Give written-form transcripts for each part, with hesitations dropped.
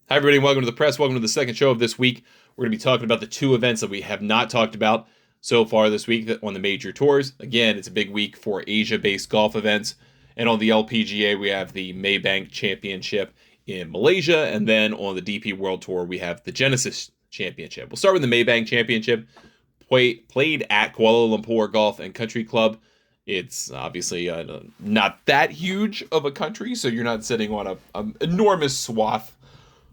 Hi, everybody. Welcome to the press. Welcome to the second show of this week. We're going to be talking about the two events that we have not talked about so far this week on the major tours. Again, it's a big week for Asia-based golf events. And on the LPGA, we have the Maybank Championship in Malaysia. And then on the DP World Tour, we have the Genesis Championship. We'll start with the Maybank Championship, played at Kuala Lumpur Golf and Country Club. It's obviously not that huge of a country, so you're not sitting on an enormous swath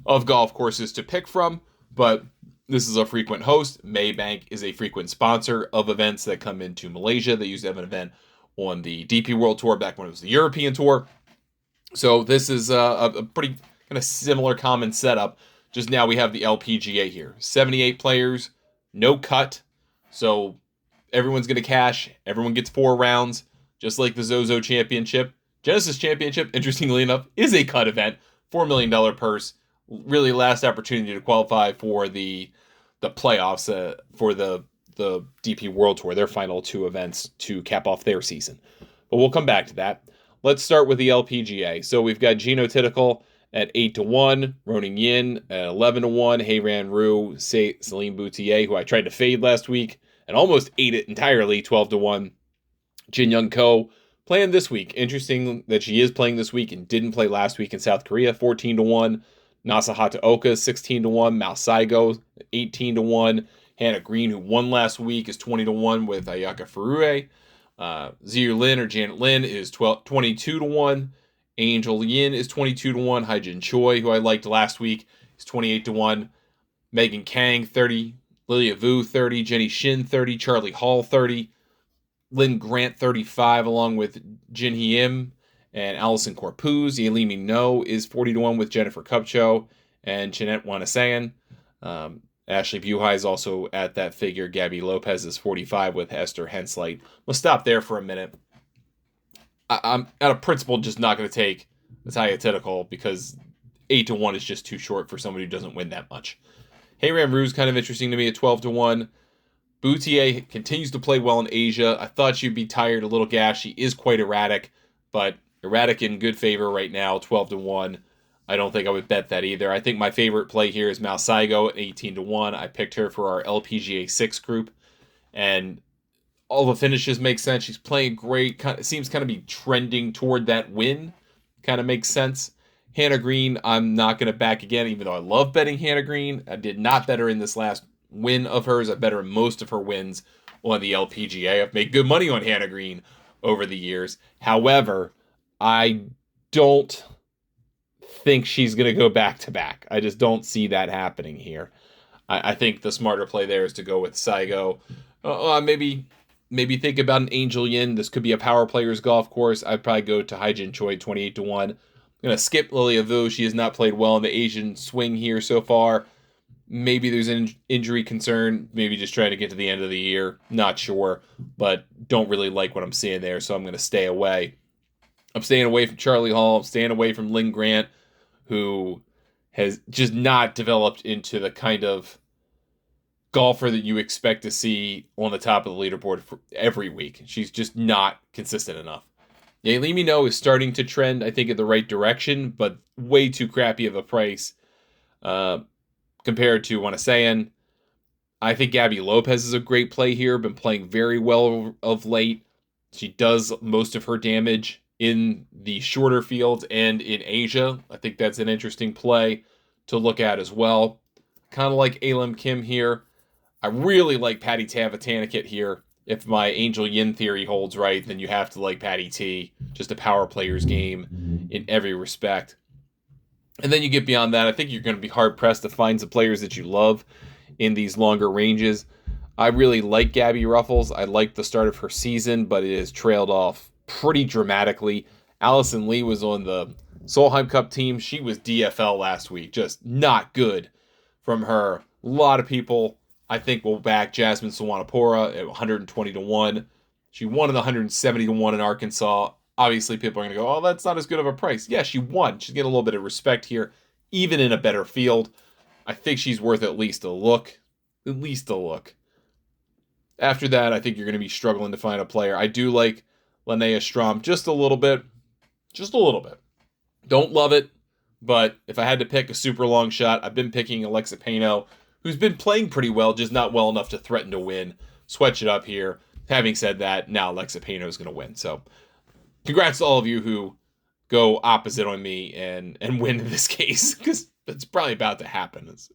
of golf courses to pick from, but this is a frequent host. Maybank is a frequent sponsor of events that come into Malaysia. They used to have an event on the DP World Tour back when it was the European Tour. So this is a pretty kind of similar common setup. Just now we have the LPGA here. 78 players, no cut. So everyone's going to cash. Everyone gets 4 rounds, just like the Zozo Championship. Genesis Championship, interestingly enough, is a cut event. $4 million purse. Really last opportunity to qualify for the playoffs for the DP World Tour, their final 2 events to cap off their season. But we'll come back to that. Let's start with the LPGA. So we've got Gino Tidical at 8-1, Ronan Yin at 11-1, Heyran Ryu, Salim Boutier, who I tried to fade last week and almost ate it entirely, 12-1. Jin Young Ko playing this week. Interesting that she is playing this week and didn't play last week in South Korea, 14-1. Nasa Hataoka, 16-1. Mao Saigo, 18-1. Hannah Green, who won last week, is 20-1 with Ayaka Furue. Ziyu Lin or Janet Lin is 22-1. Angel Yin is 22-1. Haijin Choi, who I liked last week, is 28-1. Megan Kang, 30. Lilia Vu, 30. Jenny Shin, 30. Charlie Hall, 30. Lynn Grant, 35, along with Jin Hee Im and Allison Corpuz. Yelimi No is 40-1 with Jennifer Kupcho and Jeanette Wanasayan. Ashley Buhai is also at that figure. Gabby Lopez is 45 with Esther Hensleit. We'll stop there for a minute. I'm out of principle just not going to take Natalia Tidical because 8-1 is just too short for somebody who doesn't win that much. Heyran Ryu is kind of interesting to me at 12-1. Boutier continues to play well in Asia. I thought she'd be tired, a little gassed. She is quite erratic, but erratic in good favor right now, 12-1. I don't think I would bet that either. I think my favorite play here is Mao Saigo at 18-1. I picked her for our LPGA 6 group, and all the finishes make sense. She's playing great. Seems kind of be trending toward that win. Kind of makes sense. Hannah Green, I'm not going to back again, even though I love betting Hannah Green. I did not bet her in this last win of hers. I bet her in most of her wins on the LPGA. I've made good money on Hannah Green over the years. However, I don't think she's going to go back-to-back. I just don't see that happening here. I think the smarter play there is to go with Saigo. Maybe think about an Angel Yin. This could be a power player's golf course. I'd probably go to Haijin Choi, 28-1. I'm going to skip Lilia Vu. She has not played well in the Asian swing here so far. Maybe there's an injury concern. Maybe just trying to get to the end of the year. Not sure, but don't really like what I'm seeing there, so I'm going to stay away. I'm staying away from Charlie Hall. I'm staying away from Lynn Grant, who has just not developed into the kind of golfer that you expect to see on the top of the leaderboard for every week. She's just not consistent enough. Yelimi No is starting to trend, I think, in the right direction, but way too crappy of a price compared to Wanasayan. I think Gabby Lopez is a great play here. Been playing very well of late. She does most of her damage in the shorter fields and in Asia. I think that's an interesting play to look at as well. Kind of like Alim Kim here. I really like Patty Tavatanakit here. If my Angel Yin theory holds right, then you have to like Patty T. Just a power player's game in every respect. And then you get beyond that, I think you're going to be hard-pressed to find some players that you love in these longer ranges. I really like Gabby Ruffles. I like the start of her season, but it has trailed off pretty dramatically. Allison Lee was on the Solheim Cup team. She was DFL last week. Just not good from her. A lot of people, I think, will back Jasmine Sawanapura at 120-1. She won at 170-1 in Arkansas. Obviously, people are going to go, oh, that's not as good of a price. Yeah, she won. She's getting a little bit of respect here, even in a better field. I think she's worth at least a look. At least a look. After that, I think you're going to be struggling to find a player. I do like Linnea Strom just a little bit. Just a little bit. Don't love it, But if I had to pick a super long shot, I've been picking Alexa Pano, who's been playing pretty well, just not well enough to threaten to win. Switch it up here. Having said that, now Alexa Pano is going to win. So congrats to all of you who go opposite on me and win in this case, because it's probably about to happen. It's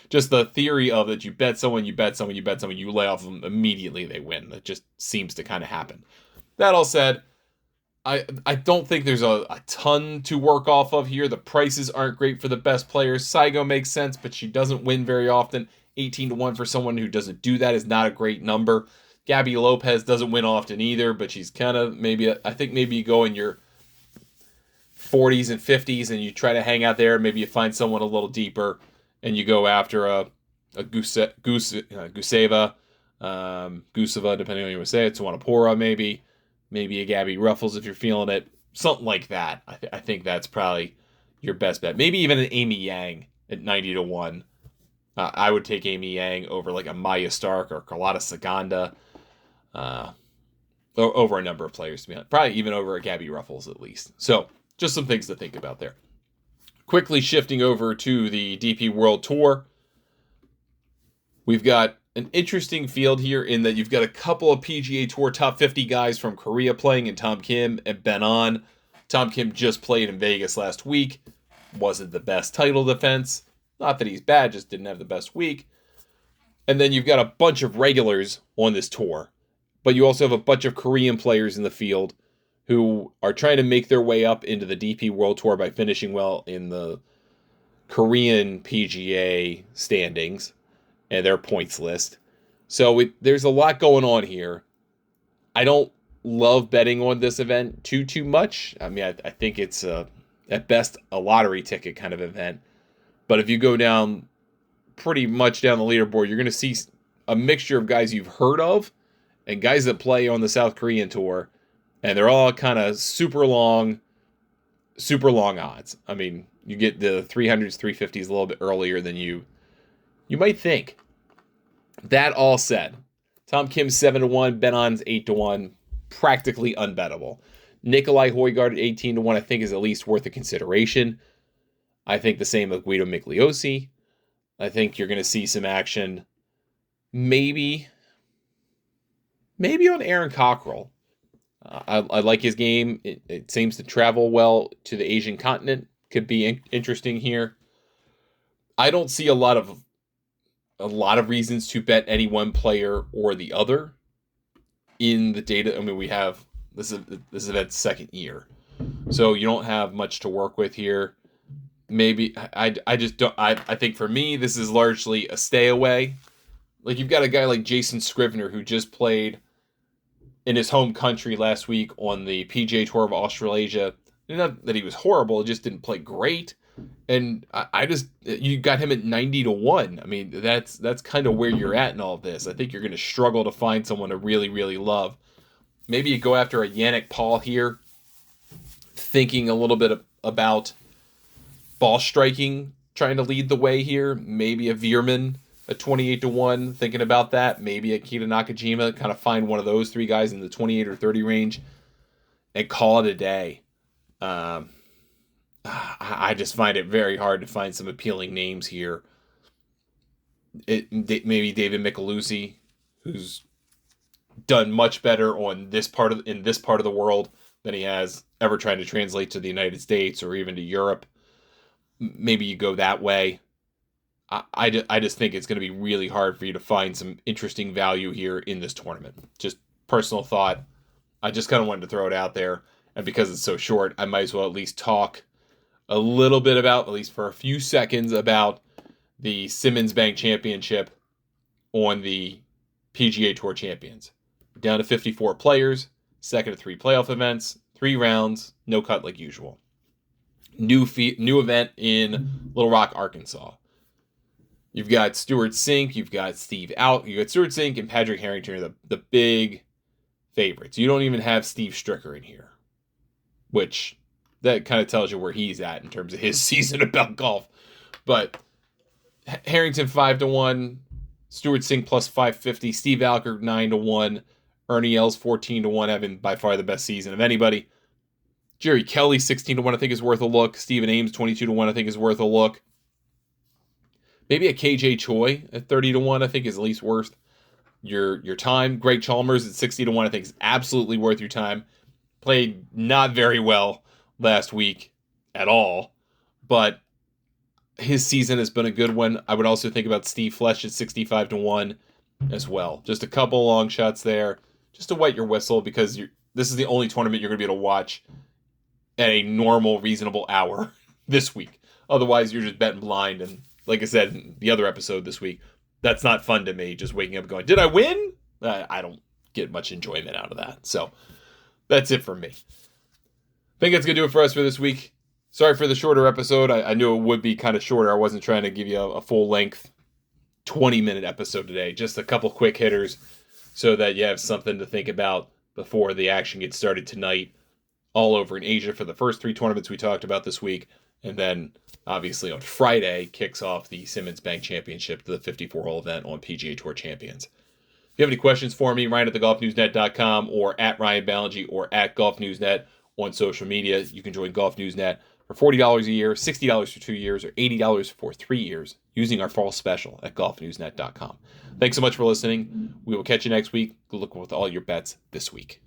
just the theory of that you bet someone, you lay off them, immediately they win. That just seems to kind of happen. That all said, I don't think there's a ton to work off of here. The prices aren't great for the best players. Saigo makes sense, but she doesn't win very often. 18-1 for someone who doesn't do that is not a great number. Gabby Lopez doesn't win often either, but she's kind of I think maybe you go in your 40s and 50s and you try to hang out there. Maybe you find someone a little deeper and you go after a Guseva, depending on you want to say it, Tawanapora maybe a Gabby Ruffles if you're feeling it, something like that. I think that's probably your best bet. Maybe even an Amy Yang at 90-1. I would take Amy Yang over like a Maya Stark or Carlotta Saganda, over a number of players, to be honest. Probably even over a Gabby Ruffles at least. So just some things to think about there. Quickly shifting over to the DP World Tour. We've got an interesting field here in that you've got a couple of PGA Tour top 50 guys from Korea playing in Tom Kim and Ben An. Tom Kim just played in Vegas last week. Wasn't the best title defense. Not that he's bad, just didn't have the best week. And then you've got a bunch of regulars on this tour. But you also have a bunch of Korean players in the field who are trying to make their way up into the DP World Tour by finishing well in the Korean PGA standings and their points list. So there's a lot going on here. I don't love betting on this event too much. I mean, I think it's at best a lottery ticket kind of event. But if you go down pretty much down the leaderboard, you're going to see a mixture of guys you've heard of and guys that play on the South Korean tour. And they're all kind of super long odds. I mean, you get the 300s, 350s a little bit earlier than you might think. That all said, Tom Kim's 7-1, Ben An's 8-1, practically unbettable. Nikolai Højgaard at 18-1, I think is at least worth a consideration. I think the same with Guido Migliosi. I think you're going to see some action, maybe on Aaron Cockrell. I like his game. It seems to travel well to the Asian continent. Could be interesting here. I don't see a lot of reasons to bet any one player or the other in the data. I mean, we have this event's second year, so you don't have much to work with here. Maybe I just don't. I think for me, this is largely a stay away. Like, you've got a guy like Jason Scrivener who just played in his home country last week on the PGA Tour of Australasia. Not that he was horrible, he just didn't play great. And you got him at 90-1. I mean, that's kind of where you're at in all of this. I think you're going to struggle to find someone to really, really love. Maybe you go after a Yannick Paul here, thinking a little bit about ball striking, trying to lead the way here. Maybe a Veerman at 28-1, thinking about that. Maybe a Kita Nakajima, kind of find one of those three guys in the 28 or 30 range and call it a day. I just find it very hard to find some appealing names here. Maybe David Micheluzzi, who's done much better in this part of the world than he has ever trying to translate to the United States or even to Europe. Maybe you go that way. I just think it's going to be really hard for you to find some interesting value here in this tournament. Just personal thought. I just kind of wanted to throw it out there. And because it's so short, I might as well at least talk a little bit about, at least for a few seconds, about the Simmons Bank Championship on the PGA Tour Champions. Down to 54 players, second of 3 playoff events, 3 rounds, no cut like usual. New event in Little Rock, Arkansas. You've got Stuart Sink, you've got Steve Out, you got Stuart Sink and Patrick Harrington are the big favorites. You don't even have Steve Stricker in here, which that kind of tells you where he's at in terms of his season about golf. But Harrington 5-1, Stuart Sink plus 550, Steve Alker 9-1, Ernie Els 14-1, having by far the best season of anybody. Jerry Kelly, 16 to 1, I think is worth a look. Stephen Ames, 22 to 1, I think is worth a look. Maybe a KJ Choi at 30 to 1, I think is at least worth your time. Greg Chalmers at 60 to 1, I think is absolutely worth your time. Played not very well last week at all, but his season has been a good one. I would also think about Steve Flesh at 65 to 1 as well. Just a couple long shots there, just to wet your whistle, because this is the only tournament you're going to be able to watch at a normal, reasonable hour this week. Otherwise, you're just betting blind. And like I said in the other episode this week, that's not fun to me, just waking up going, did I win? I don't get much enjoyment out of that. So that's it for me. I think that's going to do it for us for this week. Sorry for the shorter episode. I knew it would be kind of shorter. I wasn't trying to give you a full-length 20-minute episode today. Just a couple quick hitters so that you have something to think about before the action gets started tonight all over in Asia for the first 3 tournaments we talked about this week. And then, obviously, on Friday, kicks off the Simmons Bank Championship, the 54-hole event on PGA Tour Champions. If you have any questions for me, Ryan at thegolfnewsnet.com or at Ryan Ballingy or at GolfNewsNet on social media. You can join Golf Newsnet for $40 a year, $60 for 2 years, or $80 for 3 years using our fall special at golfnewsnet.com. Thanks so much for listening. We will catch you next week. Good luck with all your bets this week.